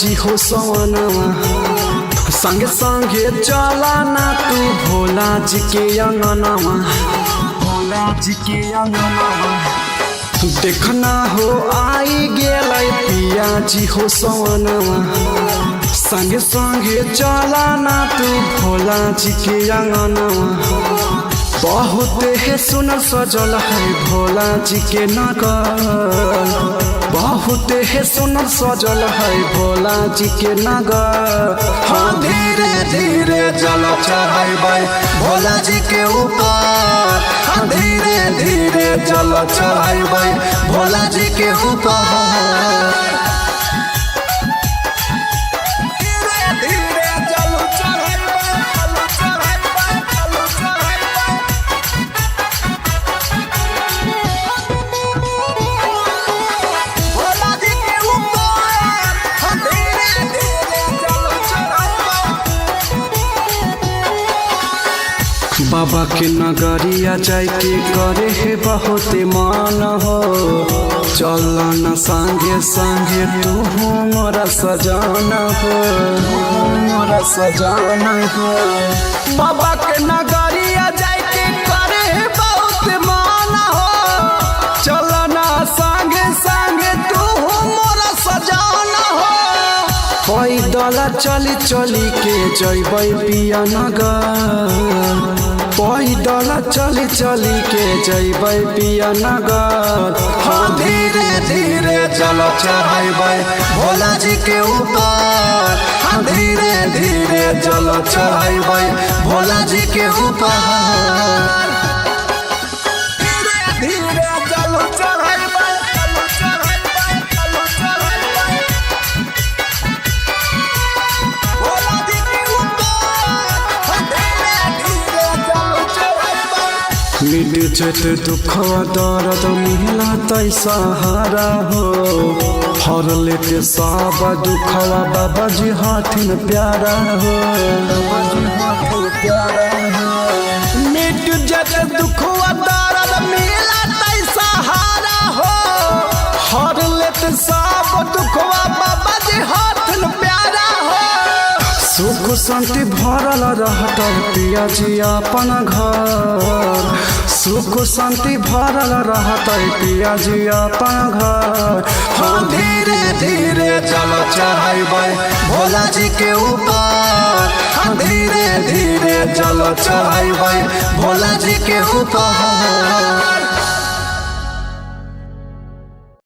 जी हो सवनवा संगे संगे चला ना तू भोला जी के अंगनवा। भोला जी के अंगनवा देखना हो आई गेलै पिया जी हो सवनवा संगे संगे चला ना तू भोला जी के अंगनवा। बहुत है सुन सजल है भोला जी के नगर, बहुत है सुन सजल है भोला जी के नगर। हाँ धीरे धीरे जल चढ़ाई भोला जी के ऊपर, हाँ धीरे धीरे जल चढ़ाई भोला जी के ऊपर। बाबा के नगरिया जाके करे है बहुत मान हो, चल न संगे संगे तू मोरा सजाना हो, मोरा सजाना हो। बाबा के नगरिया जाके करे है बहुत मान हो, चल न संगे संगे तू मोरा सजाना हो। पैदल चली चली के जैबै पिया नगर, पैदल चली चली के जैबै पिया नगर। हाँ धीरे धीरे जल चढ़ाई भोला जी के ऊपर, हाँ धीरे धीरे जल चढ़ाई भोला जी के ऊपर। मिट जत दुखवा दर्द मिला तै सहारा हो, हर लेते सब दुखवा बाबा जी हाथिन प्यारा हो, बाबा जी हाथिन प्यारा हो। मिट जत दुखवा दर्द मिला तै सहारा हो, हर लेते सब दुखवा बाबा जी हाथिन प्यारा हो। सुख शांति भरल रहत पिया जी अपन घर, सुख शांति भरल रहत पिया जी अपन घर। हाँ धीरे धीरे जल चढ़ाई भोला जी के ऊपर, हाँ धीरे धीरे जल चढ़ाई भोला जी के ऊपर।